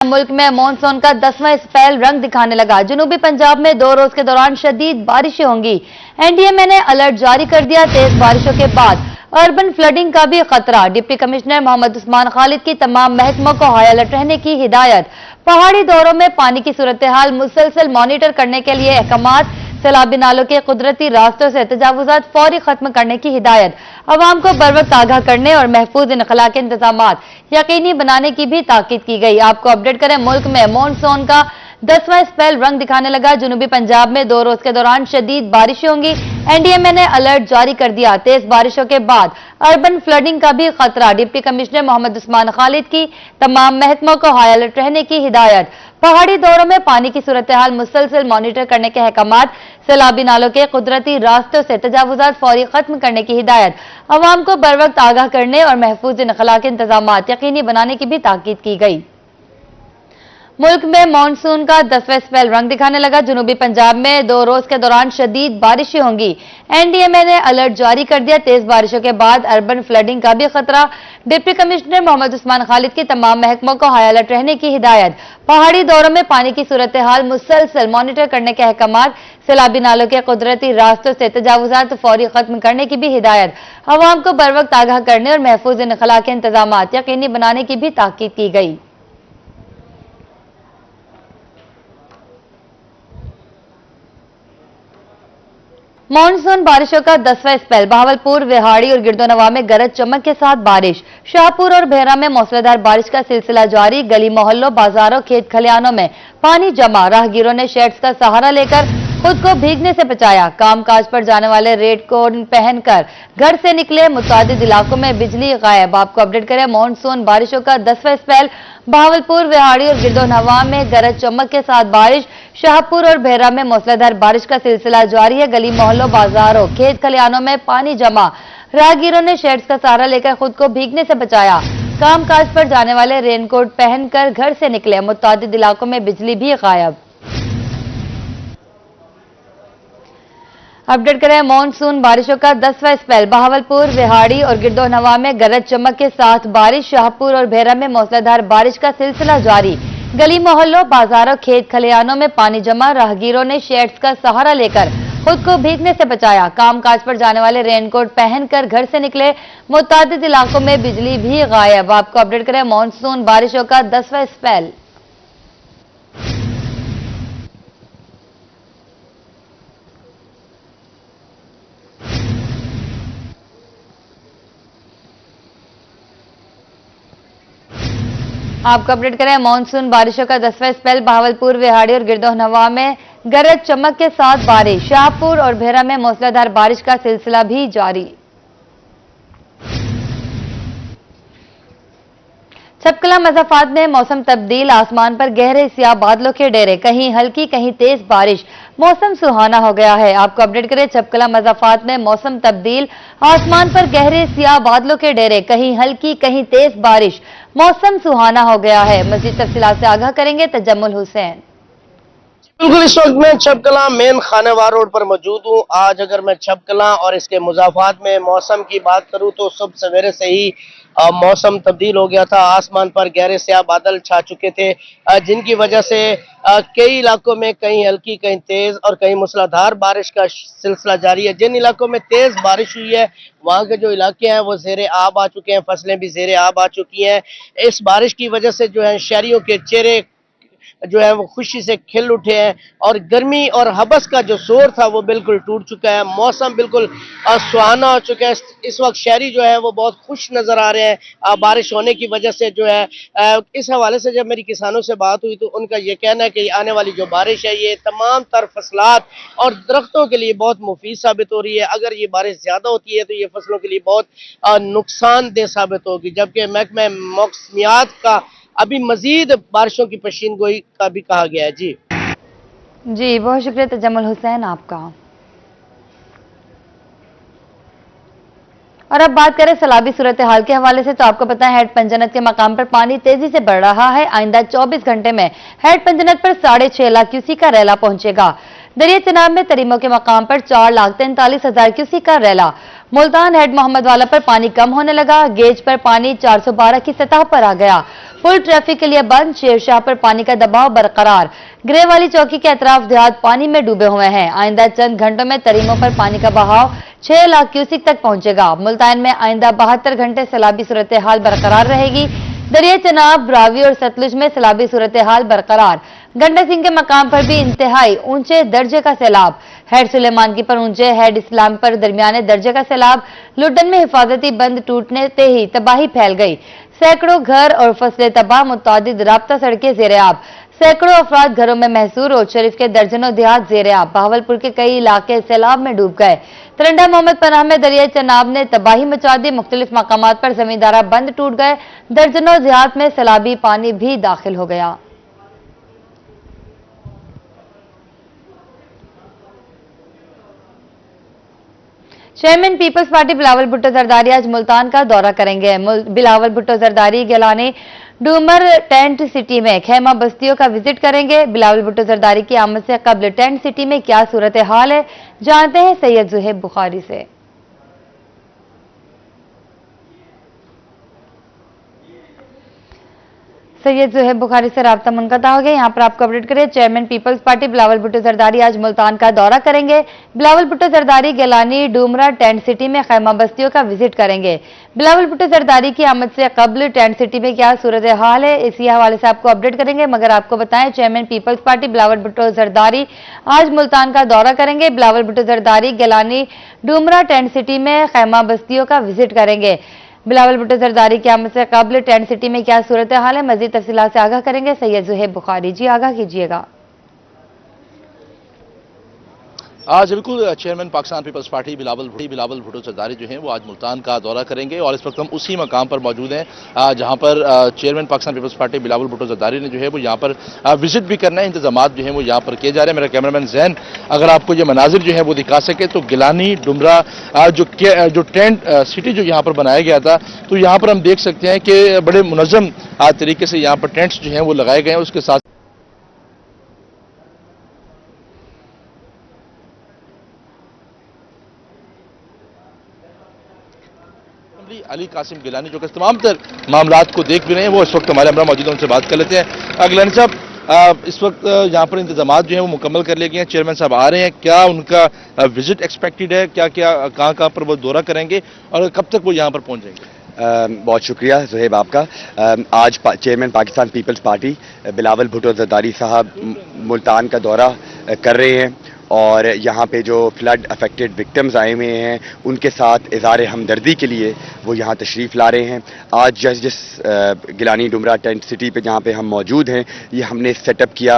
मुल्क में मानसून का 10वां स्पेल रंग दिखाने लगा। जनूबी पंजाब में 2 रोज के दौरान शदीद बारिशें होंगी। एनडीएमए ने अलर्ट जारी कर दिया। तेज बारिशों के बाद अर्बन फ्लडिंग का भी खतरा। डिप्टी कमिश्नर मोहम्मद उस्मान खालिद की तमाम महकमों को हाई अलर्ट रहने की हिदायत। पहाड़ी दौरों में पानी की सूरत हाल मुसलसल मॉनिटर करने के लिए अहकामात। सैलाबी नालों के कुदरती रास्तों से तजावुजात फौरी खत्म करने की हिदायत। अवाम को बर वक्त आगाह करने और महफूज इनखला के इंतजामात यकीनी बनाने की भी ताकीद की गई। आपको अपडेट करें, मुल्क में मानसून का 10वां स्पेल रंग दिखाने लगा। जनूबी पंजाब में 2 रोज के दौरान शदीद बारिशें होंगी। एनडीएमए ने अलर्ट जारी कर दिया। तेज बारिशों के बाद अर्बन फ्लडिंग का भी खतरा। डिप्टी कमिश्नर मोहम्मद उस्मान खालिद की तमाम महकमों को हाई अलर्ट रहने की हिदायत। पहाड़ी दौरों में पानी की सूरत हाल मुसलसल मॉनिटर करने के अहकामात। सैलाबी नालों के कुदरती रास्तों से तजावुजात फौरी खत्म करने की हिदायत। अवाम को बर वक्त आगाह करने और महफूज इनखला के इंतजामात यकीनी बनाने की भी ताकीद की गई। मुल्क में मानसून का 10वां स्पेल रंग दिखाने लगा। जनूबी पंजाब में 2 रोज के दौरान शदीद बारिशें होंगी। एनडीएमए ने अलर्ट जारी कर दिया। तेज बारिशों के बाद अर्बन फ्लडिंग का भी खतरा। डिप्टी कमिश्नर मोहम्मद उस्मान खालिद की तमाम महकमों को हाई अलर्ट रहने की हिदायत। पहाड़ी दौरों में पानी की सूरत हाल मुसलसल मॉनिटर करने के अहकामात। सैलाबी नालों के कुदरती रास्तों से तजावुजात फौरी खत्म करने की भी हिदायत। अवाम को बर वक्त आगाह करने और महफूज इनखला के इंतजामात यकीनी बनाने की भी ताकीद की गई। मानसून बारिशों का 10वां स्पेल। बहावलपुर, विहाड़ी और गिरदोनवा में गरज चमक के साथ बारिश। शाहपुर और भेरा में मौसलाधार बारिश का सिलसिला जारी। गली मोहल्लों, बाजारों, खेत खलिहानों में पानी जमा। राहगीरों ने शेड्स का सहारा लेकर खुद को भीगने से बचाया। कामकाज पर जाने वाले रेड कोट पहनकर घर से निकले। मुतादिद इलाकों में बिजली गायब। आपको अपडेट करें, मानसून बारिशों का 10वां स्पेल। बहावलपुर, विहाड़ी और गिरदोनवा में गरज चमक के साथ बारिश। शाहपुर और भेरा में मौसलाधार बारिश का सिलसिला जारी है। गली मोहल्लों, बाजारों, खेत खलिहानों में पानी जमा। राहगीरों ने शेड्स का सहारा लेकर खुद को भीगने से बचाया। कामकाज पर जाने वाले रेनकोट पहनकर घर से निकले। मुतादिद इलाकों में बिजली भी गायब। अपडेट करें, मानसून बारिशों का 10वां स्पेल। बहावलपुर, विहाड़ी और गिरदोनवा में गरज चमक के साथ बारिश। शाहपुर और भेरा में मौसलाधार बारिश का सिलसिला जारी। गली मोहल्लों, बाजारों, खेत खलिहानों में पानी जमा। राहगीरों ने शेड्स का सहारा लेकर खुद को भीगने से बचाया। कामकाज पर जाने वाले रेनकोट पहनकर घर से निकले। मुतादिद इलाकों में बिजली भी गायब। आपको अपडेट करें, मानसून बारिशों का 10वां स्पेल। आपको अपडेट करें, मानसून बारिशों का 10वां स्पेल। बहावलपुर, विहाड़ी और गिरदोनवा में गरज चमक के साथ बारिश। शाहपुर और भेरा में मूसलाधार बारिश का सिलसिला भी जारी। छपकला मज़ाफात में मौसम तब्दील। आसमान पर गहरे स्याह बादलों के डेरे। कहीं हल्की कहीं तेज बारिश। मौसम सुहाना हो गया है। आपको अपडेट करें, छपकला मज़ाफात में मौसम तब्दील। आसमान पर गहरे स्याह बादलों के डेरे। कहीं हल्की कहीं तेज बारिश। मौसम सुहाना हो गया है। मज़ीद तफसीलात से आगाह करेंगे तजम्मुल हुसैन। बिल्कुल, इस वक्त मैं छपकला मेन खानेवार रोड पर मौजूद हूँ। आज अगर मैं छपकला और इसके मुज़ाफात में मौसम की बात करूँ तो सुबह सवेरे से ही मौसम तब्दील हो गया था। आसमान पर गहरे स्याह बादल छा चुके थे, जिनकी वजह से कई इलाकों में कहीं हल्की कहीं तेज और कहीं मूसलाधार बारिश का सिलसिला जारी है। जिन इलाकों में तेज बारिश हुई है वहाँ के जो इलाके हैं वो ज़ेरे आब आ चुके हैं, फसलें भी ज़ेरे आब आ चुकी हैं। इस बारिश की वजह से जो है शहरियों के चेहरे जो है वो खुशी से खिल उठे हैं और गर्मी और हबस का जो जोर था वो बिल्कुल टूट चुका है। मौसम बिल्कुल सुहाना हो चुका है। इस वक्त शहरी जो है वो बहुत खुश नजर आ रहे हैं बारिश होने की वजह से। जो है इस हवाले से जब मेरी किसानों से बात हुई तो उनका ये कहना है कि आने वाली जो बारिश है ये तमाम तर फसलात और दरख्तों के लिए बहुत मुफीद साबित हो रही है। अगर ये बारिश ज्यादा होती है तो ये फसलों के लिए बहुत नुकसानदेह साबित होगी। जबकि महकमा मौसमियात का अभी मजीद बारिशों की पेशीन गोई का भी कहा गया है। जी बहुत शुक्रिया तजम्मुल हुसैन आपका। और अब बात करें सैलाबी सूरत हाल के हवाले से, तो आपको पता है हेड पंजनत के मकाम पर पानी तेजी से बढ़ रहा है। आइंदा 24 घंटे में हेड पंजनत पर 6.5 लाख क्यूसी का रैला पहुंचेगा। दरिया चनाब में तरीमों के मकाम पर 4,43,000 क्यूसेक का रैला। मुल्तान हेड मोहम्मद वाला पर पानी कम होने लगा, गेज पर पानी 412 की सतह पर आ गया। फुल ट्रैफिक के लिए बंद, शेरशाह पर पानी का दबाव बरकरार। ग्रे वाली चौकी के अतराफ देहात पानी में डूबे हुए हैं। आइंदा चंद घंटों में तरीमों पर पानी का बहाव 6 लाख क्यूसेक तक पहुंचेगा। मुल्तान में आइंदा 72 घंटे सैलाबी सूरत हाल बरकरार रहेगी। दरिया चनाब, रावी और सतलुज में सैलाबी सूरत हाल बरकरार। गंडक सिंह के मकाम पर भी इंतहाई ऊंचे दर्जे का सैलाब। हेड सुलेमानकी पर ऊंचे, हेड इस्लाम पर दरमियाने दर्जे का सैलाब। लुटन में हिफाजती बंद टूटने से ही तबाही फैल गई। सैकड़ों घर और फसलें तबाह, मुतादिद राब्ता सड़कें ज़ेर-ए-आब। सैकड़ों अफराद घरों में महसूर, रोड शरीफ के दर्जनों देहात ज़ेर-ए-आब। बहावलपुर के कई इलाके सैलाब में डूब गए। तरंडा मोहम्मद पनाह में दरिया चनाब ने तबाही मचा दी। मुख्तलिफ मकामात पर जमींदारा बंद टूट गए। दर्जनों देहात में सैलाबी पानी भी दाखिल हो गया। चेयरमैन पीपल्स पार्टी बिलावल भुट्टो जरदारी आज मुल्तान का दौरा करेंगे। बिलावल भुट्टो जरदारी गिलानी डूमर टेंट सिटी में खेमा बस्तियों का विजिट करेंगे। बिलावल भुट्टो जरदारी की आमद से कबल टेंट सिटी में क्या सूरत हाल है, जानते हैं सैयद जुहेब बुखारी से। सैयद जुहेब बुखारी से राब्ता मुनक़ता हो गया। यहाँ पर आपको अपडेट करें, चेयरमैन पीपल्स पार्टी बिलावल भुट्टो जरदारी आज मुल्तान का दौरा करेंगे। बिलावल भुट्टो जरदारी गिलानी डूमरा टेंट सिटी में खैमा बस्तियों का विजिट करेंगे। बिलावल भुट्टो जरदारी की आमद से कबल टेंट सिटी में क्या सूरत हाल है, इसी हवाले से आपको अपडेट करेंगे। मगर आपको बताएं, चेयरमैन पीपल्स पार्टी बिलावल भुट्टो जरदारी आज मुल्तान का दौरा करेंगे। बिलावल भुट्टो जरदारी गिलानी डूमरा टेंट सिटी में खैमा बस्तियों का विजिट करेंगे। बिलावल भुट्टो जरदारी की आमद से कबल टेंट सिटी में क्या सूरत हाल है, मजीद तफसीलात से आगाह करेंगे सैयद जुहेब बुखारी। जी आगाह कीजिएगा। आज बिल्कुल चेयरमैन पाकिस्तान पीपल्स पार्टी बिलावल भुट्टो जरदारी जो हैं वो आज मुल्तान का दौरा करेंगे और इस वक्त हम उसी मकाम पर मौजूद हैं जहां पर चेयरमैन पाकिस्तान पीपल्स पार्टी बिलावल भुट्टो जरदारी ने जो है वो यहां पर विजिट भी करना है। इंतजाम जो हैं वो यहां पर किए जा रहे हैं। मेरा कैमरामैन जैन अगर आपको ये मनाजिर जो है वो दिखा सके तो गिलानी डुमरा जो टेंट सिटी जो यहाँ पर बनाया गया था, तो यहाँ पर हम देख सकते हैं कि बड़े मुनज़्ज़म तरीके से यहाँ पर टेंट्स जो हैं वो लगाए गए हैं। उसके साथ अली कासिम गिलानी जो कि तमाम तर मामलात को देख भी रहे हैं, वो इस वक्त हमारे हमरा मौजूद हैं, उनसे बात कर लेते हैं। गिलानी साहब, इस वक्त यहाँ पर इंतजाम जो हैं वो मुकम्मल कर लिए गए हैं, चेयरमैन साहब आ रहे हैं, क्या उनका विजिट एक्सपेक्टेड है, क्या क्या कहाँ पर वो दौरा करेंगे और कब तक वो यहाँ पर पहुँच जाएंगे? बहुत शुक्रिया जुहेब आपका। आज चेयरमैन पाकिस्तान पीपल्स पार्टी बिलावल भुट्टो जरदारी साहब मुल्तान का दौरा कर रहे हैं और यहाँ पे जो फ्लड अफेक्टेड विक्टिम्स आए हुए हैं उनके साथ इज़हार हमदर्दी के लिए वो यहाँ तशरीफ़ ला रहे हैं। आज जिस गिलानी डुमरा टेंट सिटी पे जहाँ पे हम मौजूद हैं, ये हमने सेटअप किया।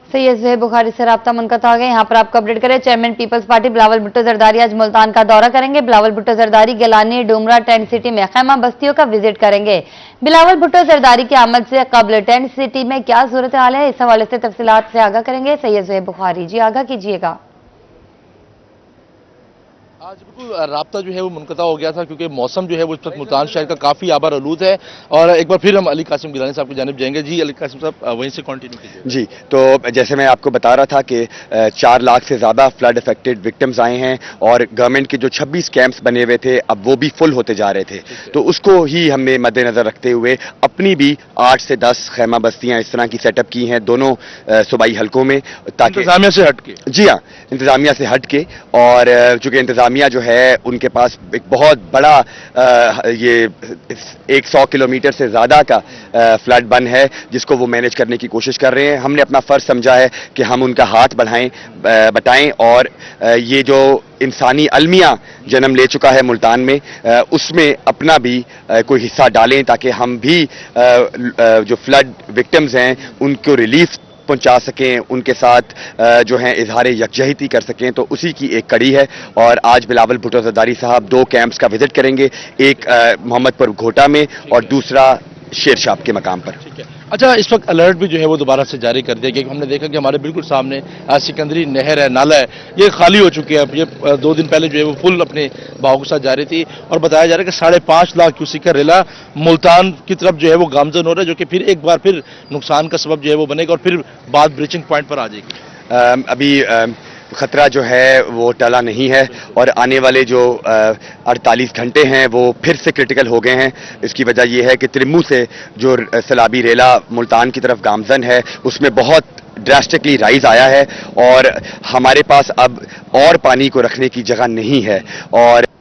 सैयद जुहेब बुखारी से राब्ता मुनक़ता हो गया। यहाँ पर आपको अपडेट करें, चेयरमैन पीपल्स पार्टी बिलावल भुट्टो जरदारी आज मुल्तान का दौरा करेंगे। बिलावल भुट्टो जरदारी गिलानी डूमरा टेंट सिटी में खैमा बस्तियों का विजिट करेंगे। बिलावल भुट्टो जरदारी की आमद से कबल टेंट सिटी में क्या सूरत हाल है, इस हवाले से तफसीलात से आगाह करेंगे सैयद जुहेब बुखारी। जी आगाह कीजिएगा। आज बिल्कुल राब्ता जो है वो मुनक़ता हो गया था क्योंकि मौसम जो है वो इस वक्त मुल्तान शहर का काफ़ी आबार आलूद है। और एक बार फिर हम अली कासिम गिलानी साहब की जानिब जाएंगे। जी अली कासिम साहब, वहीं से कंटिन्यू कीजिए। जी, तो जैसे मैं आपको बता रहा था कि 4 लाख से ज़्यादा फ्लड अफेक्टेड विक्टिम्स आए हैं और गवर्नमेंट के जो 26 कैंप्स बने हुए थे अब वो भी फुल होते जा रहे थे, तो उसको ही हमने मद्देनज़र रखते हुए अपनी भी 8 से 10 खैमा बस्तियाँ इस तरह की सेटअप की हैं दोनों सूबाई हलकों में, ताकि इंतजामिया से हट के। जी हाँ, इंतजामिया से हट के। और चूँकि इंतजामिया जो है उनके पास एक बहुत बड़ा ये 100 किलोमीटर से ज़्यादा का फ्लड बन है जिसको वो मैनेज करने की कोशिश कर रहे हैं। हमने अपना फ़र्ज़ समझा है कि हम उनका हाथ बटाएं और ये जो इंसानी अलमिया जन्म ले चुका है मुल्तान में, उसमें अपना भी कोई हिस्सा डालें ताकि हम भी जो फ्लड विक्टिम्स हैं उनको रिलीफ पहुंचा सकें, उनके साथ जो हैं इजहार यकजहती कर सकें। तो उसी की एक कड़ी है। और आज बिलावल भुट्टो जरदारी साहब 2 कैंप्स का विजिट करेंगे, एक मोहम्मदपुर घोटा में और दूसरा शेरशाह के मकाम पर। ठीक है। अच्छा, इस वक्त अलर्ट भी जो है वो दोबारा से जारी कर दिया गया, हमने देखा कि हमारे बिल्कुल सामने सिकंदरी नहर है, नाला है, ये खाली हो चुकी है। ये 2 दिन पहले जो है वो फुल अपने बहाव के साथ जारी थी और बताया जा रहा है कि 5.5 लाख क्यूसेक का रेला मुल्तान की तरफ जो है वो गामजन हो रहा है, जो कि फिर एक बार फिर नुकसान का सबब जो है वो बनेगा और फिर बात ब्रीचिंग पॉइंट पर आ जाएगी। अभी खतरा जो है वो टला नहीं है और आने वाले जो 48 घंटे हैं वो फिर से क्रिटिकल हो गए हैं। इसकी वजह ये है कि त्रिम्मू से जो सैलाबी रेला मुल्तान की तरफ गामजन है उसमें बहुत ड्रास्टिकली राइज आया है और हमारे पास अब और पानी को रखने की जगह नहीं है। और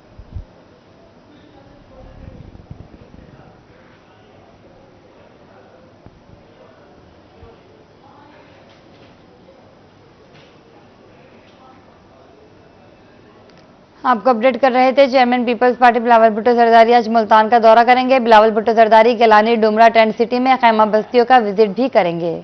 आपको अपडेट कर रहे थे चेयरमैन पीपल्स पार्टी बिलावल भुट्टो जरदारी आज मुल्तान का दौरा करेंगे। बिलावल भुट्टो जरदारी गिलानी डुमरा टेंट सिटी में खैमा बस्तियों का विजिट भी करेंगे।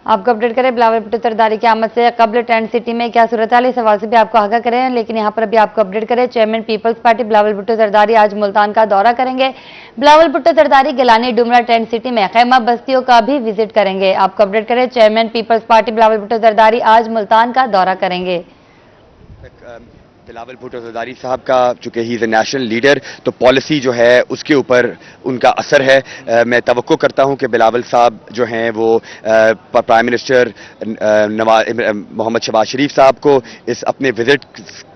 आपको अपडेट करें बिलावल भुट्टो जरदारी की आमद से कबल टेंट सिटी में क्या सूरत है, इस सवाल से भी आपको आगाह करें। लेकिन यहाँ पर अभी आपको अपडेट करें चेयरमैन पीपल्स पार्टी बिलावल भुट्टो जरदारी आज मुल्तान का दौरा करेंगे। बिलावल भुट्टो जरदारी गिलानी डुमरा टेंट सिटी में खैमा बस्तियों का भी विजिट करेंगे। आपको अपडेट करें चेयरमैन पीपल्स पार्टी बिलावल भुट्टो जरदारी आज मुल्तान का दौरा करेंगे। बिलावल भुट्टो जरदारी साहब का चूंकि he is a national leader तो पॉलिसी जो है उसके ऊपर उनका असर है। मैं तवक्को करता हूं कि बिलावल साहब जो हैं वो प्राइम मिनिस्टर मोहम्मद शहबाज शरीफ साहब को इस अपने विजिट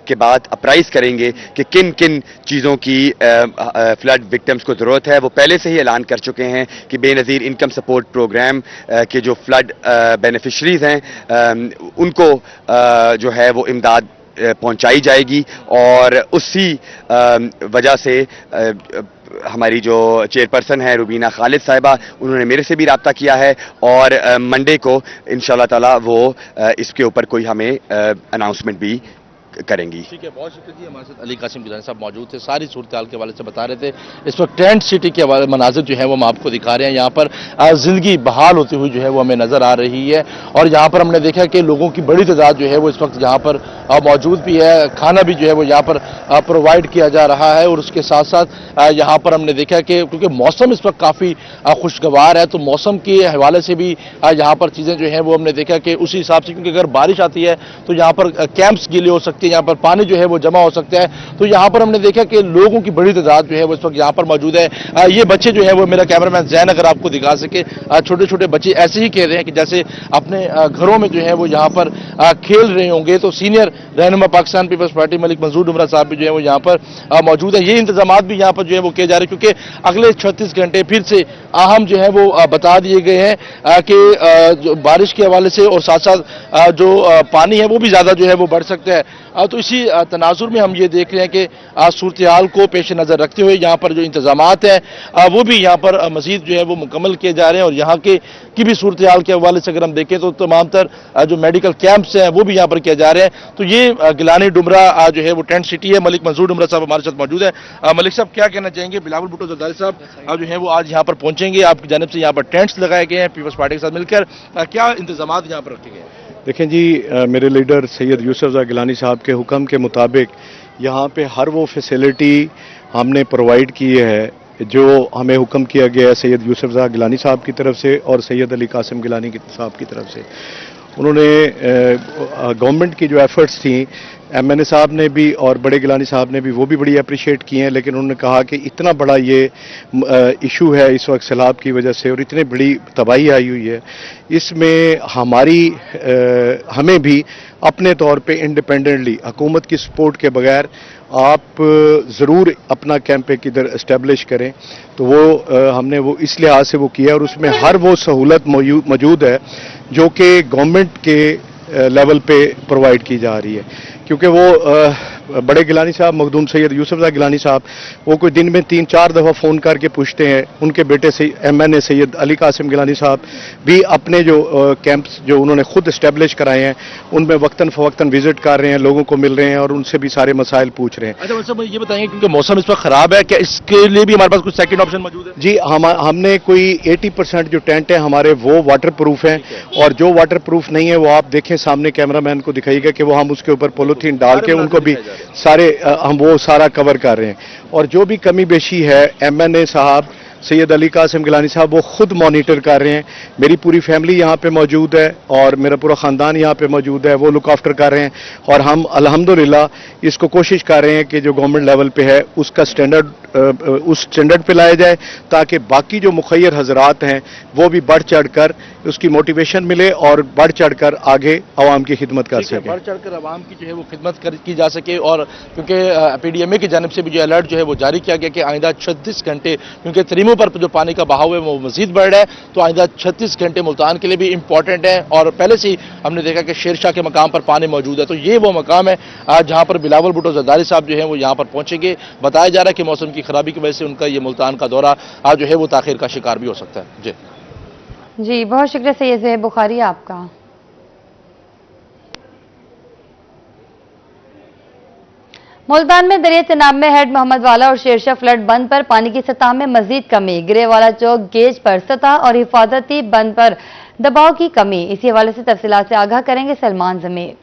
के बाद अप्राइज करेंगे कि किन किन चीज़ों की फ्लड विक्टिम्स को ज़रूरत है। वो पहले से ही ऐलान कर चुके हैं कि बेनज़ीर इनकम सपोर्ट प्रोग्राम के जो फ्लड बेनिफिशरीज हैं उनको जो है वो इमदाद पहुंचाई जाएगी और उसी वजह से हमारी जो चेयरपर्सन है रुबीना खालिद साहिबा उन्होंने मेरे से भी रब्ता किया है और मंडे को इंशाल्लाह ताला वो इसके ऊपर कोई हमें अनाउंसमेंट भी करेंगी। ठीक है, बहुत शुक्रिया जी। हमारे साथ अली कासिम गिलानी साहब मौजूद थे, सारी सूरत हाल के हवाले से बता रहे थे। इस वक्त टेंट सिटी के मनाजिर जो है वो हम आपको दिखा रहे हैं। यहाँ पर जिंदगी बहाल होती हुई जो है वो हमें नजर आ रही है और यहाँ पर हमने देखा कि लोगों की बड़ी तादाद जो है वो इस वक्त यहाँ पर मौजूद भी है। खाना भी जो है वो यहाँ पर प्रोवाइड किया जा रहा है और उसके साथ साथ यहाँ पर हमने देखा कि क्योंकि मौसम इस वक्त काफ़ी खुशगवार है तो मौसम के हवाले से भी यहाँ पर चीज़ें जो हैं वो हमने देखा कि उसी हिसाब से, क्योंकि अगर बारिश आती है तो यहाँ पर कैंप्स गीले हो सकते हैं, यहाँ पर पानी जो है वो जमा हो सकता है। तो यहाँ पर हमने देखा कि लोगों की बड़ी तादाद जो है वो इस वक्त यहाँ पर मौजूद है। ये बच्चे जो है वो मेरा कैमरामैन जैन अगर आपको दिखा सके, छोटे छोटे बच्चे ऐसे ही कह रहे हैं कि जैसे अपने घरों में जो है वो यहाँ पर खेल रहे होंगे। तो सीनियर रहनुमा पाकिस्तान पीपल्स पार्टी मलिक मंजूर डुमरा साहब भी जो है वो यहाँ पर मौजूद है। ये इंतजाम भी यहाँ पर जो है वो किए जा रहे हैं क्योंकि अगले 36 घंटे फिर से अहम जो है वो बता दिए गए हैं कि जो बारिश के हवाले से और साथ साथ जो पानी है वो भी ज्यादा जो है वो बढ़ सकता है। तो इसी तनाजुर में हम ये देख रहे हैं कि सूरत हाल को पेश नज़र रखते हुए यहाँ पर जो इंतजामात हैं वो भी यहाँ पर मजीद जो है वो मुकम्मल किए जा रहे हैं। और यहाँ की भी सूरत हाल के हवाले से अगर हम देखें तो तमाम तर जो मेडिकल कैंप्स हैं वो भी यहाँ पर किए जा रहे हैं। तो ये गिलानी डुमरा जो है वो टेंट सिटी है। मलिक मंजूर डुमरा साहब हमारे साथ मौजूद है। मलिक साहब क्या कहना चाहेंगे? बिलावल भुट्टो जरदारी साहब जो है वो आज यहाँ पर पहुंचेंगे, आपकी जानिब से यहाँ पर टेंट्स लगाए गए हैं पीपल्स पार्टी के साथ मिलकर, क्या इंतजाम यहाँ पर रखे गए हैं? देखें जी, मेरे लीडर सैयद यूसुफ गिलानी साहब के हुक्म के मुताबिक यहाँ पे हर वो फैसिलिटी हमने प्रोवाइड की है जो हमें हुक्म किया गया है सैयद यूसुफ गिलानी साहब की तरफ से और सैयद अली कासिम गिलानी साहब की तरफ से। उन्होंने गवर्नमेंट की जो एफर्ट्स थी, एमएनए साहब ने भी और बड़े गिलानी साहब ने भी, वो भी बड़ी अप्रिशिएट की हैं। लेकिन उन्होंने कहा कि इतना बड़ा ये इशू है इस वक्त सैलाब की वजह से और इतनी बड़ी तबाही आई हुई है, इसमें हमें भी अपने तौर पे इंडिपेंडेंटली हुकूमत की सपोर्ट के बगैर आप ज़रूर अपना कैंप एक इधर इस्टेब्लिश करें। तो वो हमने वो इस लिहाज से वो किया और उसमें हर वो सहूलत मौजूद है जो कि गवर्नमेंट के लेवल पे प्रोवाइड की जा रही है। क्योंकि वो बड़े गिलानी साहब मखदूम सैयद यूसुफ गिलानी साहब वो कोई दिन में 3-4 दफ़ा फ़ोन करके पूछते हैं। उनके बेटे से एमएनए सैयद अली कासिम गिलानी साहब भी अपने जो कैंप्स जो उन्होंने खुद इस्टेब्लिश कराए हैं उनमें वक्तन फ़वक्तन विजिट कर रहे हैं, लोगों को मिल रहे हैं और उनसे भी सारे मसाइल पूछ रहे हैं। अच्छा वैसे मुझे ये बताएंगे क्योंकि मौसम इस वक्त ख़राब है, क्या इसके लिए भी हमारे पास कुछ सेकंड ऑप्शन मौजूद है? जी, हमने कोई 80% जो टेंट है हमारे वो वाटर प्रूफ हैं और जो वाटर प्रूफ नहीं है वो आप देखें सामने कैमरामैन को दिखाइएगा कि वो हम उसके ऊपर पॉलीथीन डाल के उनको भी सारे हम वो सारा कवर कर रहे हैं। और जो भी कमी बेशी है एमएनए साहब सैयद अली कासिम गिलानी साहब वो खुद मॉनिटर कर रहे हैं। मेरी पूरी फैमिली यहाँ पे मौजूद है और मेरा पूरा ख़ानदान यहाँ पे मौजूद है, वो लुक आफ्टर कर रहे हैं। और हम अल्हम्दुलिल्लाह इसको कोशिश कर रहे हैं कि जो गवर्नमेंट लेवल पे है उसका स्टैंडर्ड उस स्टैंडर्ड पे लाया जाए, ताकि बाकी जो मुखैर हजरात हैं वो भी बढ़ चढ़ कर उसकी मोटिवेशन मिले और बढ़ चढ़ कर आगे आवाम की खिदमत कर सकें। बढ़ चढ़ कर आवाम की जो है वो खिदमत की जा सके। और क्योंकि पीडीएमए की जानिब से भी जो अलर्ट जो है वो जारी किया गया कि आइंदा 36 घंटे, क्योंकि तरीमों पर जो पानी का बहाव है वो मजीद बढ़ रहा है, तो आइंदा 36 घंटे मुल्तान के लिए भी इंपॉर्टेंट है। और पहले से ही हमने देखा कि शेरशाह के मकाम पर पानी मौजूद है, तो ये वो मकाम है जहाँ पर बिलावल भुट्टो जरदारी साहब जो है वो यहाँ पर पहुंचेंगे। बताया जा रहा है कि मौसम की खराबी की वजह से उनका ये मुल्तान का दौरा आज जो है वो ताखिर का शिकार भी हो सकता है। जी बहुत शुक्रिया सैयद ज़ुहैब बुखारी आपका। मुल्तान में दरिया चनाब में हेड मोहम्मद वाला और शेरशाह फ्लड बंद पर पानी की सतह में मजीद कमी, गिरे वाला चौक गेज पर सतह और हिफाजती बंद पर दबाव की कमी। इसी हवाले से तफसीलात से आगाह करेंगे सलमान जमीर।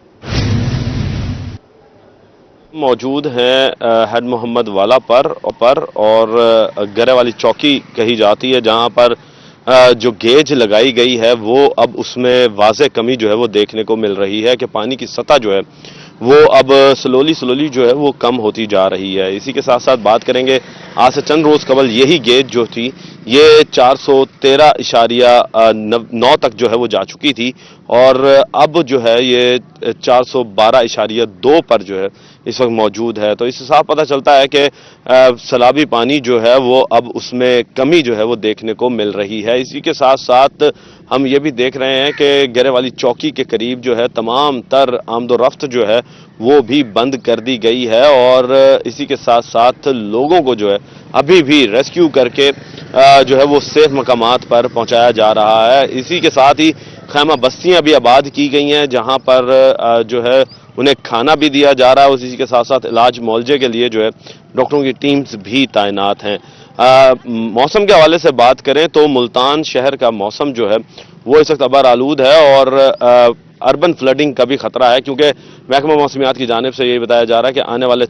मौजूद हैं हेड मोहम्मद वाला पर और गरे वाली चौकी कही जाती है, जहां पर जो गेज लगाई गई है वो अब उसमें वाज़े कमी जो है वो देखने को मिल रही है कि पानी की सतह जो है वो अब स्लोली जो है वो कम होती जा रही है। इसी के साथ साथ बात करेंगे, आज से चंद रोज़ कबल यही गेज जो थी ये 413.9 तक जो है वो जा चुकी थी और अब जो है ये 412.2 पर जो है इस वक्त मौजूद है। तो इससे साफ पता चलता है कि सैलाबी पानी जो है वो अब उसमें कमी जो है वो देखने को मिल रही है। इसी के साथ साथ हम ये भी देख रहे हैं कि गरे वाली चौकी के करीब जो है तमाम तर आमदोरफ्त जो है वो भी बंद कर दी गई है और इसी के साथ साथ लोगों को जो है अभी भी रेस्क्यू करके जो है वो सेफ मकामात पर पहुंचाया जा रहा है। इसी के साथ ही खैमा बस्तियां भी आबाद की गई हैं जहां पर जो है उन्हें खाना भी दिया जा रहा है। उसी के साथ साथ इलाज मुआवजे के लिए जो है डॉक्टरों की टीम्स भी तैनात हैं। मौसम के हवाले से बात करें तो मुल्तान शहर का मौसम जो है वो इस वक्त अबर आलूद है और अर्बन फ्लडिंग का भी खतरा है, क्योंकि महकमा मौसमियात की जानिब से यही बताया जा रहा है कि आने वाले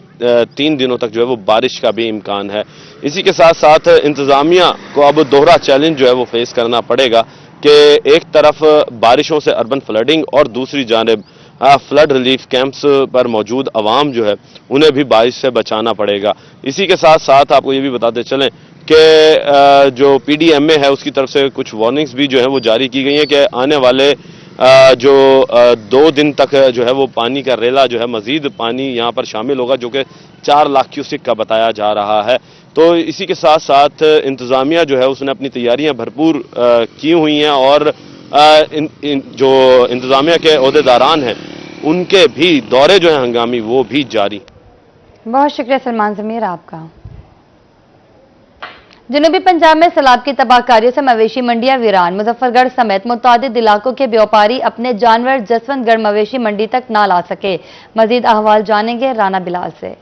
3 दिनों तक जो है वो बारिश का भी इम्कान है। इसी के साथ साथ इंतजामिया को अब दोहरा चैलेंज जो है वो फेस करना पड़ेगा कि एक तरफ बारिशों से अर्बन फ्लडिंग और दूसरी जानिब फ्लड रिलीफ कैंप्स पर मौजूद अवाम जो है उन्हें भी बारिश से बचाना पड़ेगा। इसी के साथ साथ आपको ये भी बताते चलें कि जो पीडीएमए है उसकी तरफ से कुछ वार्निंग्स भी जो है वो जारी की गई हैं कि आने वाले जो 2 दिन तक जो है वो पानी का रेला जो है मजीद पानी यहाँ पर शामिल होगा, जो कि 4 लाख क्यूसिक का बताया जा रहा है। तो इसी के साथ साथ इंतजामिया जो है उसने अपनी तैयारियां भरपूर की हुई हैं और जो इंतजामिया के ओहदेदारान हैं उनके भी दौरे जो है हंगामी वो भी जारी। बहुत शुक्रिया सलमान जमीर आपका। जनूबी पंजाब में सैलाब की तबाहकारियों से मवेशी मंडियां वीरान, मुजफ्फरगढ़ समेत मुतअद्दिद इलाकों के व्यापारी अपने जानवर जसवंतगढ़ मवेशी मंडी तक ना ला सके। मजीद अहवाल जानेंगे राना बिलाल से।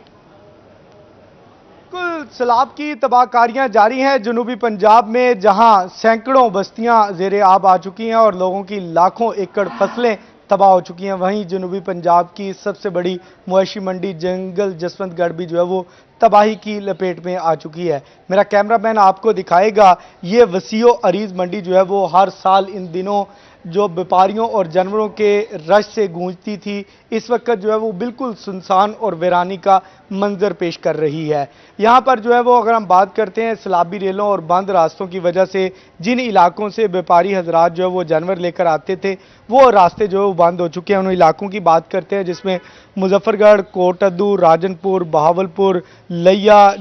बिल्कुल सैलाब की तबाहकारियां जारी हैं जनूबी पंजाब में, जहां सैकड़ों बस्तियां ज़ेरे आब आ चुकी हैं और लोगों की लाखों एकड़ फसलें तबाह हो चुकी हैं। वहीं जनूबी पंजाब की सबसे बड़ी मवेशी मंडी जंगल जसवंतगढ़ भी जो है वो तबाही की लपेट में आ चुकी है। मेरा कैमरामैन आपको दिखाएगा ये वसीओ अरीज मंडी जो है वो हर साल इन दिनों जो व्यापारियों और जानवरों के रश से गूंजती थी, इस वक्त जो है वो बिल्कुल सुनसान और वीरानी का मंजर पेश कर रही है। यहाँ पर जो है वो अगर हम बात करते हैं सैलाबी रेलों और बंद रास्तों की वजह से जिन इलाकों से व्यापारी हजरात जो है वो जानवर लेकर आते थे वो रास्ते जो है वो बंद हो चुके हैं। उन इलाकों की बात करते हैं जिसमें मुजफ्फरगढ़, कोटअद्दू, राजनपुर, बहावलपुर, लिया,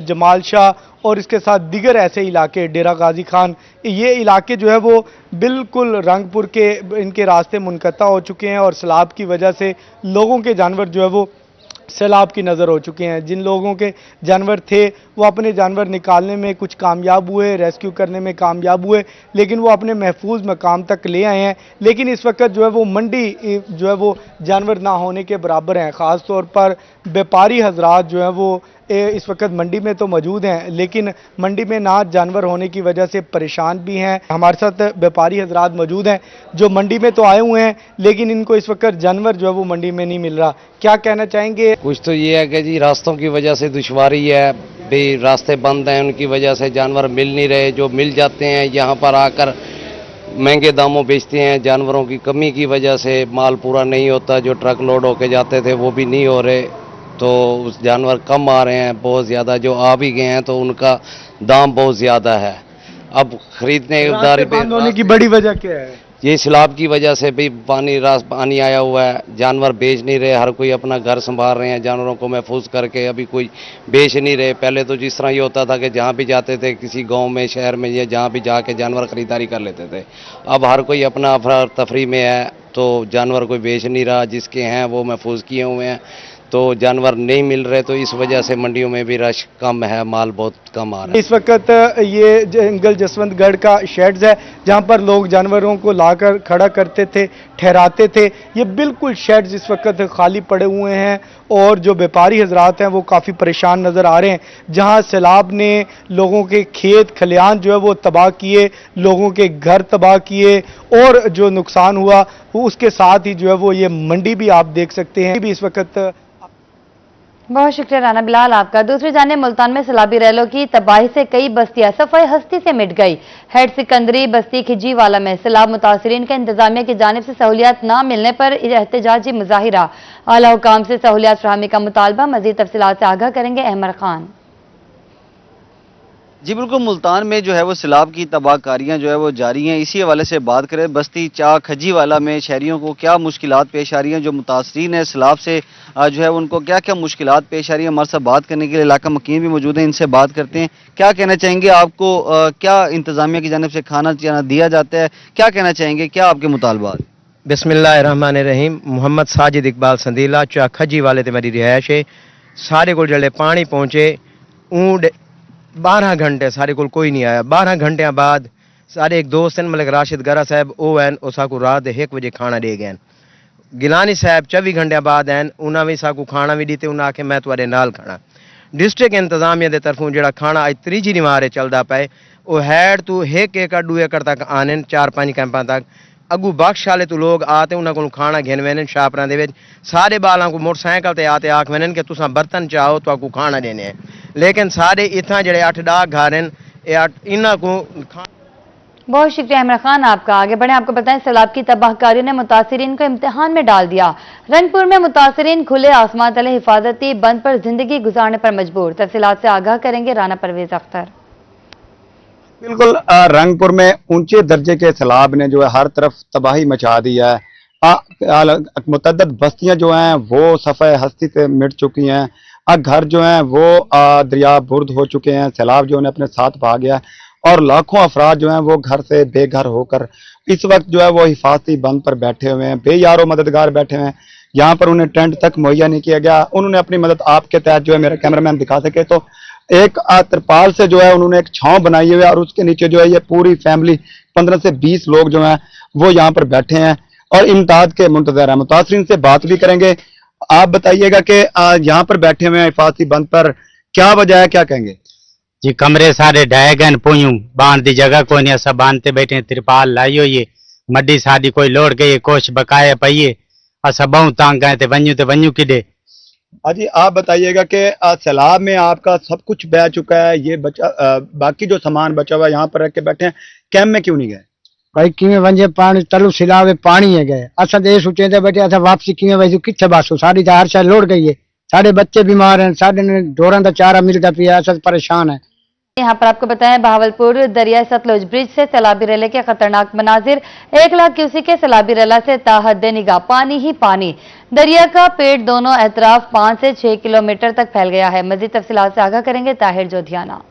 जमाल शाह और इसके साथ दिगर ऐसे इलाके, डेरा गाजी खान, ये इलाके जो है वो बिल्कुल रंगपुर के इनके रास्ते मुनक़ता हो चुके हैं और सैलाब की वजह से लोगों के जानवर जो है वो सैलाब की नज़र हो चुके हैं। जिन लोगों के जानवर थे वो अपने जानवर निकालने में कुछ कामयाब हुए, रेस्क्यू करने में कामयाब हुए, लेकिन वो अपने महफूज मकाम तक ले आए हैं। लेकिन इस वक्त जो है वो मंडी जो है वो जानवर ना होने के बराबर हैं। ख़ास तौर पर व्यापारी हजरात जो है वो इस वक्त मंडी में तो मौजूद हैं, लेकिन मंडी में ना जानवर होने की वजह से परेशान भी हैं। हमारे साथ व्यापारी हजरात मौजूद हैं जो मंडी में तो आए हुए हैं, लेकिन इनको इस वक्त जानवर जो है वो मंडी में नहीं मिल रहा। क्या कहना चाहेंगे? कुछ तो ये है कि जी रास्तों की वजह से दुश्वारी है, भी रास्ते बंद हैं, उनकी वजह से जानवर मिल नहीं रहे। जो मिल जाते हैं यहाँ पर आकर महंगे दामों बेचते हैं। जानवरों की कमी की वजह से माल पूरा नहीं होता। जो ट्रक लोड होके जाते थे वो भी नहीं हो रहे, तो उस जानवर कम आ रहे हैं बहुत ज़्यादा। जो आ भी गए हैं तो उनका दाम बहुत ज़्यादा है। अब खरीदने उधारी पे बंद होने की बड़ी वजह क्या है? ये सैलाब की वजह से भी पानी आया हुआ है। जानवर बेच नहीं रहे, हर कोई अपना घर संभाल रहे हैं। जानवरों को महफूज करके अभी कोई बेच नहीं रहे। पहले तो जिस तरह ये होता था कि जहाँ भी जाते थे किसी गांव में, शहर में, या जहाँ भी जाके जानवर खरीदारी कर लेते थे। अब हर कोई अपना अफरा तफरी में है, तो जानवर कोई बेच नहीं रहा। जिसके हैं वो महफूज किए हुए हैं, तो जानवर नहीं मिल रहे, तो इस वजह से मंडियों में भी रश कम है, माल बहुत कम आ रहा है। इस वक्त ये जंगल जसवंतगढ़ का शेड्स है जहां पर लोग जानवरों को लाकर खड़ा करते थे, ठहराते थे। ये बिल्कुल शेड्स इस वक्त खाली पड़े हुए हैं और जो व्यापारी हजरात हैं वो काफ़ी परेशान नज़र आ रहे हैं। जहां सैलाब ने लोगों के खेत खलियान जो है वो तबाह किए, लोगों के घर तबाह किए, और जो नुकसान हुआ वो उसके साथ ही जो है वो ये मंडी भी आप देख सकते हैं भी इस वक्त। बहुत शुक्रिया राना बिलाल आपका। दूसरी जानिब मुल्तान में सैलाबी रैलों की तबाही से कई बस्तियां सफाई हस्ती से मिट गई। हेड सिकंदरी बस्ती खिजीवाला में सैलाब मुतासरीन के इंतजामिया की जानिब से सहूलियात न मिलने पर एहतजाजी मुजाहिरा। आला हुकाम से सहूलियात फराहमी का मुतालबा। मजीद तफसीलात से आगाह करेंगे अहमद खान। जी बिल्कुल, मुल्तान में जो है वो सैलाब की तबाहकारियाँ जो है वो जारी हैं। इसी हवाले से बात करें बस्ती चा खजीवाला में शहरियों को क्या मुश्किलात पेश आ रही हैं, जो मुतासरीन है सैलाब से जो है उनको क्या क्या मुश्किलात पेश आ रही हैं। हमारे साथ बात करने के लिए इलाका मकीन भी मौजूद हैं, इनसे बात करते हैं। क्या कहना चाहेंगे, आपको क्या इंतजामिया की जानिब से खाना दिया जाता है, क्या कहना चाहेंगे, क्या आपके मुतालबात? बिस्मिल्लाहिर्रहमानिर्रहीम। मोहम्मद साजिद इकबाल संदीला चा खजीवाले ते मेरी रिहायश है। सारे को जल्ले पानी पहुँचे ऊँट 12 घंटे सारे को कोई नहीं आया। 12 घंटे बाद सारे एक दोस्त हैं मलिक राशिद गरा साहब वो हैं उसा को रात 1 बजे खाना दे गए। गिलानी साहब 24 घंटे बाद हैं उन्हें भी साकू खाना भी दीते। उन्हें आखे मैं तुम्हारे नाल खाना। डिस्ट्रिक्ट इंतजामिया के तरफों जो खाना अज त्रीजी निवारे चलता पे वो हैड तू 1 एकड़ 2 एकड़ तक आने 4-5 कैंपा तक। अगू बख्श वाले तो लोग आते उन्होंने को खाना घेन वेन शापरां दे सारे बालों को मोटरसाइकिल ते आते आख वेन कि तुसा बर्तन चाहो तो आपको खाना देने हैं। लेकिन सारे इतना जड़े 8-10 घर हैं इन्हों को। बहुत शुक्रिया इमरान खान आपका। आगे बढ़े आपको बताएं सैलाब की तबाहकारियों ने मुतासरीन को इम्तिहान में डाल दिया। रंगपुर में मुतासरीन खुले आसमान तले हिफाजती बंद पर जिंदगी गुजारने पर मजबूर। तफसीलात से आगाह करेंगे राना परवेज अख्तर। बिल्कुल, रंगपुर में ऊंचे दर्जे के सैलाब ने जो है हर तरफ तबाही मचा दी है। मुतअद्दिद बस्तियां जो हैं वो सफ़े हस्ती से मिट चुकी हैं। घर जो हैं वो दरिया बुर्द हो चुके हैं। सैलाब जो है अपने साथ भाग गया और लाखों अफराद जो हैं वो घर से बेघर होकर इस वक्त जो है वो हिफाजती बंद पर बैठे हुए हैं। बेयारो मददगार बैठे हुए हैं। यहाँ पर उन्हें टेंट तक मुहैया नहीं किया गया। उन्होंने अपनी मदद आपके तहत जो है मेरा कैमरामैन दिखा सके तो एक तिरपाल से जो है उन्होंने एक छांव बनाई हुई है और उसके नीचे जो है ये पूरी फैमिली 15 से 20 लोग जो हैं वो यहाँ पर बैठे हैं और इमदाद के मुंतजर हैं। मुतासरीन से बात भी करेंगे। आप बताइएगा कि यहाँ पर बैठे हुए हैं हिफाजती बंद पर, क्या वजह है, क्या कहेंगे? जी कमरे सारे ढह गए, पोयूं बांध दी जगह कोई नहीं, सब बांधते बैठे। तिरपाल लाई हुई है, मड्डी साडी कोई लोड गई, कुछ बकाया पई असा बहु तंग गए ते वन्यू किडे। जी आप बताइएगा कि सैलाब में आपका सब कुछ बह चुका है, ये बाकी जो सामान बचा हुआ है यहाँ पर रख के बैठे हैं, कैंप में क्यों नहीं गए? भाई किमें वंजे पानी तलू सिलावे पानी है गए असा दे सोचे थे बेटे असा वापसी किमें वजू किथे बासो सारी तो हर शायद लोड गई है। साढ़े बच्चे बीमार हैं, साढ़े ढोरों का चारा मिलता पिया, असा परेशान है। यहाँ पर आपको बताएं बहावलपुर दरिया सतलुज ब्रिज से सैलाबी रेले के खतरनाक मनाजिर। 1 लाख क्यूसेक के सैलाबी रेला से ताहद निगाह पानी ही पानी। दरिया का पेट दोनों एतराफ 5 से 6 किलोमीटर तक फैल गया है। मजीद तफसीलात से आगाह करेंगे ताहिर जोधियाना।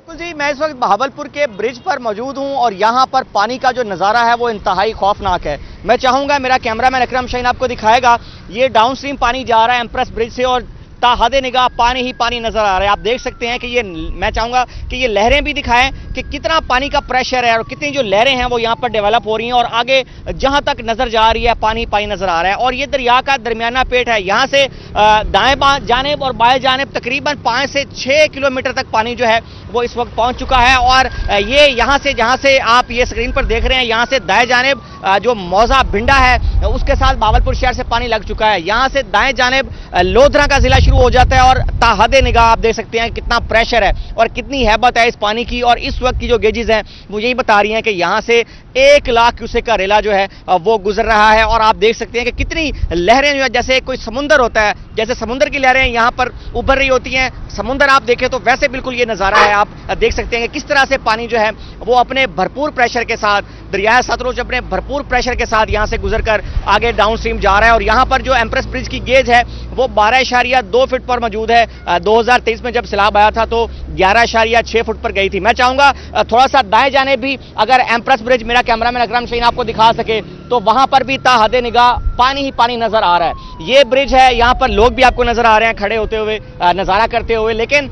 जी मैं इस वक्त बहावलपुर के ब्रिज पर मौजूद हूं और यहाँ पर पानी का जो नज़ारा है वो इंतहाई खौफनाक है। मैं चाहूँगा मेरा कैमरामैन अकरम शाहीन आपको दिखाएगा, ये डाउन स्ट्रीम पानी जा रहा है एम्प्रेस ब्रिज से और ताहद निगाह पानी ही पानी नजर आ रहा है। आप देख सकते हैं कि ये, मैं चाहूंगा कि ये लहरें भी दिखाएं कि कितना पानी का प्रेशर है और कितनी जो लहरें हैं वो यहाँ पर डेवलप हो रही हैं और आगे जहां तक नजर जा रही है पानी पानी नजर आ रहा है। और ये दरिया का दरमियाना पेट है, यहाँ से दाएं जानिब और बाएं जानिब तकरीबन 5 से 6 किलोमीटर तक पानी जो है वो इस वक्त पहुंच चुका है। और ये यहाँ से जहाँ से आप ये स्क्रीन पर देख रहे हैं, यहाँ से दाएं जानिब जो मौजा भिंडा है उसके साथ बहावलपुर शहर से पानी लग चुका है। यहाँ से दाएं जानिब लोधरा का जिला शुरू हो जाता है और ताहदे निगाह आप देख सकते हैं कितना प्रेशर है और कितनी हैबत है इस पानी की। और इस वक्त की जो गेजेस हैं वो यही बता रही हैं कि यहाँ से 1 लाख क्यूसेक का रेला जो है वो गुजर रहा है। और आप देख सकते हैं कि कितनी लहरें जो है जैसे कोई समुंदर होता है, जैसे समुंदर की लहरें यहाँ पर उभर रही होती हैं। समुंदर आप देखें तो वैसे बिल्कुल ये नज़ारा है। आप देख सकते हैं कि किस तरह से पानी जो है वो अपने भरपूर प्रेशर के साथ, दरियाए सतलुज अपने भरपूर प्रेशर के साथ यहाँ से गुजरकर आगे डाउन स्ट्रीम जा रहा है। और यहाँ पर जो एम्प्रेस ब्रिज की गेज है वो 12.2 फीट पर मौजूद है। 2023 में जब सैलाब आया था तो 11.6 फुट पर गई थी। मैं चाहूंगा थोड़ा सा दाएं जाने भी अगर एम्प्रेस ब्रिज, मेरा कैमरामैन अकरम शहीन आपको दिखा सके, तो वहां पर भी ताहदे निगाह पानी ही पानी नजर आ रहा है। ये ब्रिज है, यहाँ पर लोग भी आपको नजर आ रहे हैं खड़े होते हुए, नजारा करते हुए। लेकिन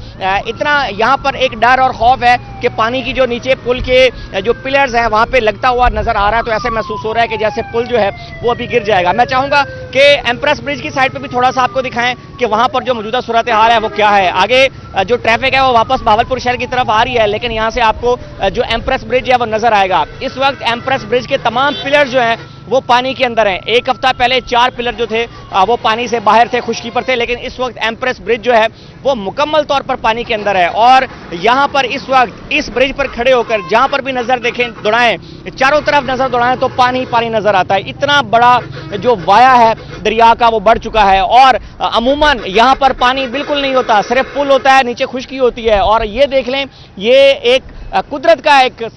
इतना यहाँ पर एक डर और खौफ है कि पानी की जो नीचे पुल के जो पिलर्स हैं वहां पे लगता हुआ नजर आ रहा है। तो ऐसे महसूस हो रहा है कि जैसे पुल जो है वो अभी गिर जाएगा। मैं चाहूंगा कि एम्प्रेस ब्रिज की साइड पे भी थोड़ा सा आपको दिखाएं कि वहां पर जो मौजूदा सूरत हाल है वो क्या है। आगे जो ट्रैफिक है वो वापस भावलपुर शहर की तरफ आ रही है, लेकिन यहाँ से आपको जो एम्प्रेस ब्रिज है वो नजर आएगा। इस वक्त एम्प्रेस ब्रिज के तमाम पिलर्स जो हैं वो पानी के अंदर हैं। एक हफ्ता पहले 4 पिलर जो थे वो पानी से बाहर थे, खुश्की पर थे, लेकिन इस वक्त एम्प्रेस ब्रिज जो है वो मुकम्मल तौर पर पानी के अंदर है। और यहाँ पर इस वक्त इस ब्रिज पर खड़े होकर जहां पर भी नजर देखें, दौड़ाएं, चारों तरफ नजर दौड़ाएं तो पानी ही पानी नजर आता है। इतना बड़ा जो वाया है दरिया का वो बढ़ चुका है। और अमूमन यहाँ पर पानी बिल्कुल नहीं होता, सिर्फ पुल होता है, नीचे खुश्की होती है। और ये देख लें, ये एक कुदरत का एक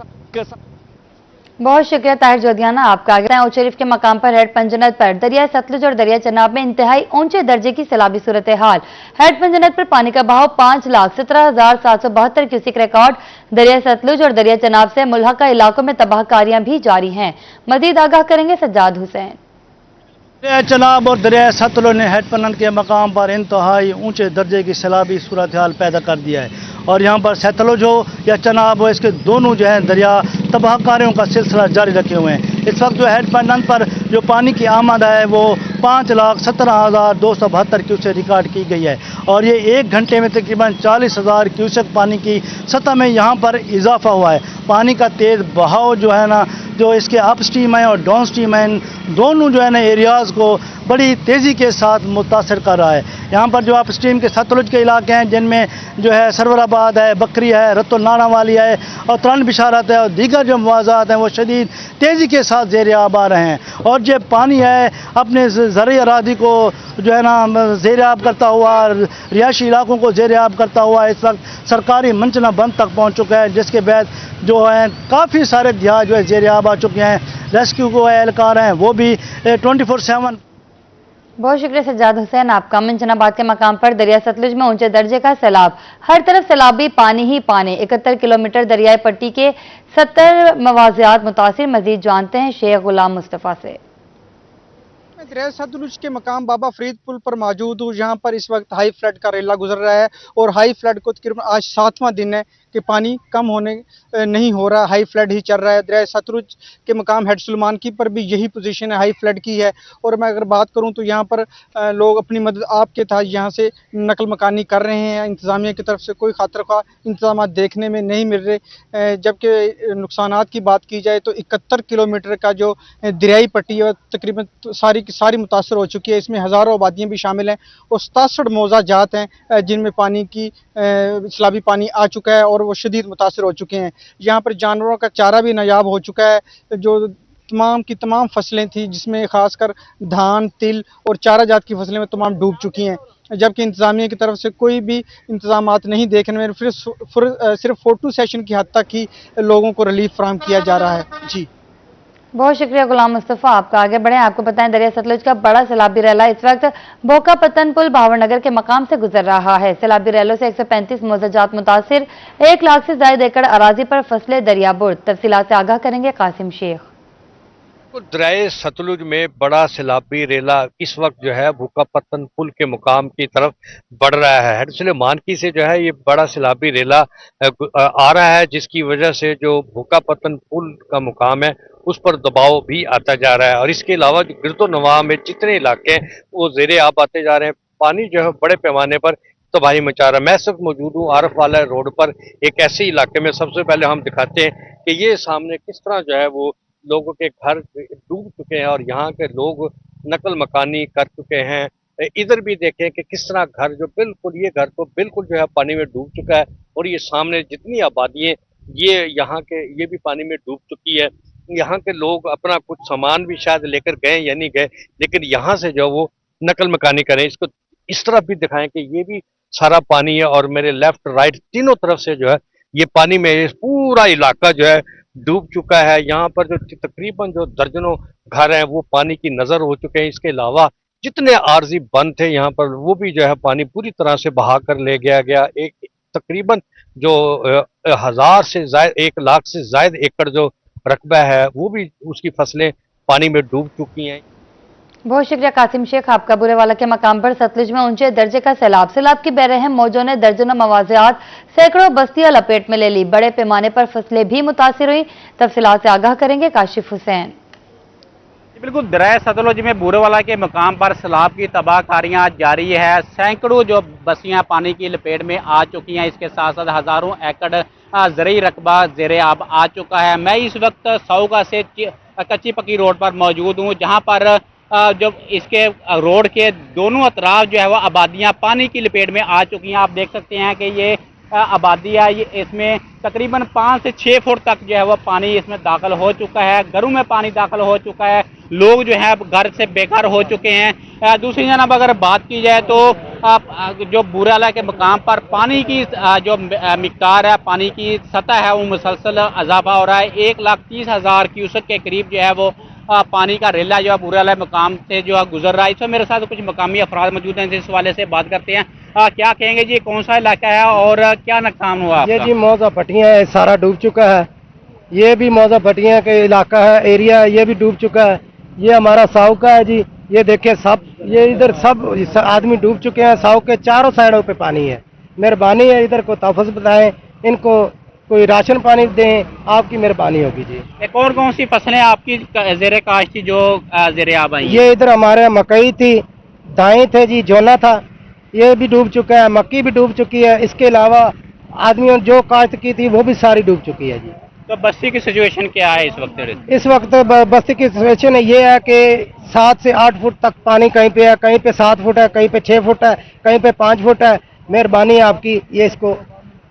बहुत शुक्रिया ताहिर जोधियाना आपका। आगे उच्च शरीफ के मकाम पर हेड पंजनत पर दरिया सतलुज और दरिया चनाब में इंतहाई ऊंचे दर्जे की सैलाबी सूरत हाल। हेड पंजनत पर पानी का बहाव 5,17,772 क्यूसिक रिकॉर्ड। दरिया सतलुज और दरिया चनाब से मुल्हका इलाकों में तबाहकारियां भी जारी हैं। मजीद आगाह करेंगे सज्जाद हुसैन। दरिया चनाब और दरिया सतलुज ने हेड पंजनत के मकाम पर इंतहाई ऊंचे दर्जे की सैलाबी सूरत हाल पैदा कर दिया है। और यहाँ पर सतलुज हो या चनाब हो, इसके दोनों जो है दरिया तबाहकारियों का सिलसिला जारी रखे हुए हैं। इस वक्त जो हेड पंजनत पर जो पानी की आमद है वो 5,17,272 क्यूसेक रिकॉर्ड की गई है। और ये 1 घंटे में तकरीबन 40,000 क्यूसेक पानी की सतह में यहाँ पर इजाफा हुआ है। पानी का तेज़ बहाव जो है ना, जो इसके अप स्ट्रीम है और डाउन स्ट्रीम है, दोनों जो है ना एरियाज़ को बड़ी तेज़ी के साथ मुतासर कर रहा है। यहाँ पर जो अप स्ट्रीम के सतलुज के इलाके हैं जिनमें जो है सरवराबाद है, बकरी है, रत्तो नाना वाली है और तरण बिशारत है और दीगर जो मवाज़ात हैं वो शदीद तेज़ी के साथ ज़ेर आब आ रहे हैं। और जो पानी है अपने ज़रई अरादी को जो है ना ज़ेर आब करता हुआ, रिहायशी इलाकों को ज़ेर आब करता हुआ इस वक्त सरकारी मंचना बंद तक पहुँच चुका है, जिसके बाद जो है काफ़ी सारे देहात जो है ज़ेर आब आ चुके हैं। रेस्क्यू को एहलकार हैं वो भी 24/7। बहुत शुक्रिया सज्जाद हुसैन आपका। मंचनाबाद के मकाम पर दरिया सतलुज में ऊंचे दर्जे का सैलाब, हर तरफ सैलाबी पानी ही पानी। 71 किलोमीटर दरियाई पट्टी के 70 मवाजियात मुतासिर। मजीद जानते हैं शेख गुलाम मुस्तफ़ा से। दरिया सतलुज के मकाम बाबा फरीद पुल पर मौजूद हूँ, जहाँ पर इस वक्त हाई फ्लड का रेला गुजर रहा है। और हाई फ्लड को तकरीबन आज 7वां दिन है कि पानी कम होने नहीं हो रहा, हाई फ्लड ही चल रहा है। दरिया सतलुज के मकाम हेड सुलेमान की पर भी यही पोजीशन है, हाई फ्लड की है। और मैं अगर बात करूं तो यहाँ पर लोग अपनी मदद आपके तहत यहाँ से नकल मकानी कर रहे हैं। इंतज़ामिया की तरफ से कोई खातर खा इंतजाम देखने में नहीं मिल रहे। जबकि नुकसानात की बात की जाए तो 71 किलोमीटर का जो दरियाई पट्टी है तकरीबन सारी मुतासर हो चुकी है। इसमें हज़ारों आबादियाँ भी शामिल हैं और 67 मौज़ा जात हैं जिनमें पानी की सैलाबी पानी आ चुका है और वो शदीद मुतासर हो चुके हैं। यहाँ पर जानवरों का चारा भी नायाब हो चुका है। जो तमाम की तमाम फसलें थी जिसमें खासकर धान, तिल और चारा जात की फसलें में तमाम डूब चुकी हैं। जबकि इंतज़ामिया की तरफ से कोई भी इंतजामात नहीं देखने में, सिर्फ फोटो सेशन की हद तक ही लोगों को रिलीफ फराहम किया जा रहा है। जी बहुत शुक्रिया गुलाम मुस्तफ़ा आपका। आगे बढ़े, आपको बताएं दरिया सतलुज का बड़ा सैलाबी रैला इस वक्त भोका पतन पुल भावनगर के मकाम से गुजर रहा है। सैलाबी रैलों से 135 मौजाजात मुतासिर, 1 लाख से ज्यादा एकड़ अराजी पर फसलें दरियाबुर्द। तफसीलात से आगाह करेंगे कासिम शेख। दरिया सतलुज में बड़ा सैलाबी रेला इस वक्त जो है भूका पत्तन पुल के मुकाम की तरफ बढ़ रहा है। हेड सुलेमानकी से जो है ये बड़ा सैलाबी रेला आ रहा है, जिसकी वजह से जो भूका पत्तन पुल का मुकाम है उस पर दबाव भी आता जा रहा है। और इसके अलावा गिरदो नवा में जितने इलाके हैं वो ज़ेरे आब आते जा रहे हैं। पानी जो है बड़े पैमाने पर तबाही मचा रहा है। मैं सिर्फ मौजूद हूँ आरफ वाला रोड पर, एक ऐसे इलाके में। सबसे पहले हम दिखाते हैं कि ये सामने किस तरह जो है वो लोगों के घर डूब चुके हैं और यहाँ के लोग नकल मकानी कर चुके हैं। इधर भी देखें कि किस तरह घर जो बिल्कुल, ये घर तो बिल्कुल जो है पानी में डूब चुका है, और ये सामने जितनी आबादियां ये यहाँ के ये भी पानी में डूब चुकी है। यहाँ के लोग अपना कुछ सामान भी शायद लेकर गए या नहीं गए, लेकिन यहाँ से जो वो नकल मकानी करें। इसको इस तरफ भी दिखाएं कि ये भी सारा पानी है, और मेरे लेफ्ट राइट तीनों तरफ से जो है ये पानी में ये पूरा इलाका जो है डूब चुका है। यहाँ पर जो तकरीबन जो दर्जनों घर हैं वो पानी की नजर हो चुके हैं। इसके अलावा जितने आर्जी बंद थे यहाँ पर वो भी जो है पानी पूरी तरह से बहा कर ले गया। एक तकरीबन जो 1000 से ज्यादा 1 लाख से ज्यादा एकड़ जो रकबा है वो भी उसकी फसलें पानी में डूब चुकी हैं। बहुत शुक्रिया कासिम शेख, आपका बुरेवाला के मकाम पर सतलुज में ऊंचे दर्जे का सैलाब की बेरहम मौजों ने दर्जनों मवाजियात सैकड़ों बस्तियां लपेट में ले ली। बड़े पैमाने पर फसलें भी मुतासिर हुई। तफसीलात से आगाह करेंगे काशिफ हुसैन। बिल्कुल, दरिया सतलुज में बुरेवाला के मकाम पर सैलाब की तबाहकारियां जारी है। सैकड़ों जो बस्तियां पानी की लपेट में आ चुकी हैं। इसके साथ साथ हजारों एकड़ ज़रई रकबा ज़ेरे आब आ चुका है। मैं इस वक्त सऊगा से कच्ची पक्की रोड पर मौजूद हूँ, जहाँ पर जब इसके रोड के दोनों अतराफ जो है वो आबादियाँ पानी की लपेट में आ चुकी हैं। आप देख सकते हैं कि ये आबादियाँ इसमें तकरीबन 5 से 6 फुट तक जो है वो पानी इसमें दाखिल हो चुका है। घरों में पानी दाखिल हो चुका है। लोग जो है घर से बेघर हो चुके हैं। दूसरी जनाब अगर बात की जाए तो जो बुरेवाला के मकाम पर पानी की जो मिक़दार है, पानी की सतह है, वो मुसलसल इजाफा हो रहा है। 1,30,000 क्यूसेक के करीब जो है वो पानी का रेला जो है बुरेवाला मकाम से जो है गुजर रहा है। इसमें मेरे साथ कुछ मकामी अफराद मौजूद हैं, इस हवाले से बात करते हैं। क्या कहेंगे जी, कौन सा इलाका है और क्या नुकसान हुआ आपका? ये जी मौजा भटियाँ है, सारा डूब चुका है। ये भी मौजा भटियाँ का इलाका है, एरिया है, ये भी डूब चुका है। ये हमारा साउ का है जी, ये देखिए सब ये इधर सब आदमी डूब चुके हैं। साउ के चारों साइडों पे पानी है। मेहरबानी है इधर को तहफ़्फ़ुज़ बताएं, इनको कोई राशन पानी दें, आपकी मेहरबानी होगी जी। एक और कौन सी फसलें आपकी ज़ेरे काश्त थी जो ज़ेरे आब आई? ये इधर हमारे मकई थी, दाएं थे जी, जोना था, ये भी डूब चुका है। मक्की भी डूब चुकी है। इसके अलावा आदमियों जो काश्त की थी वो भी सारी डूब चुकी है जी। तो बस्ती की सिचुएशन क्या है इस वक्त? इस वक्त बस्ती की सिचुएशन ये है कि 7 से 8 फुट तक पानी कहीं पे है, कहीं पे 7 फुट है, कहीं पे 6 फुट है, कहीं पे 5 फुट है। मेहरबानी है आपकी, ये इसको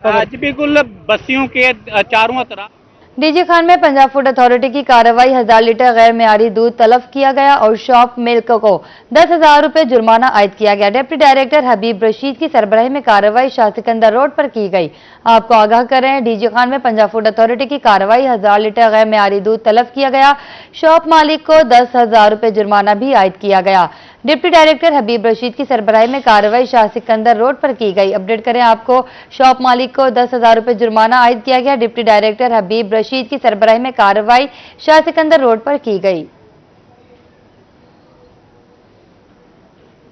जी बिल्कुल बस्तियों के चारों तरफ। डीजी खान में पंजाब फूड अथॉरिटी की कार्रवाई, 1000 लीटर गैर मेयारी दूध तलब किया गया और शॉप मिल्क को 10,000 रुपए जुर्माना आयद किया गया। डिप्टी डायरेक्टर हबीब रशीद की सरबराही में कार्रवाई शाह सिकंदर रोड पर की गई। आपको आगाह कर रहे हैं, डीजी खान में पंजाब फूड अथॉरिटी की कार्रवाई, 1000 लीटर गैर मेयारी दूध तलब किया गया। शॉप मालिक को 10,000 रुपए जुर्माना भी आयद किया गया। डिप्टी डायरेक्टर हबीब रशीद की सरबराही में कार्रवाई शाह सिकंदर रोड पर की गई। अपडेट करें आपको, शॉप मालिक को 10,000 रुपए जुर्माना आयद किया गया। डिप्टी डायरेक्टर हबीब रशीद की सरबराही में कार्रवाई शाह सिकंदर रोड पर की गई।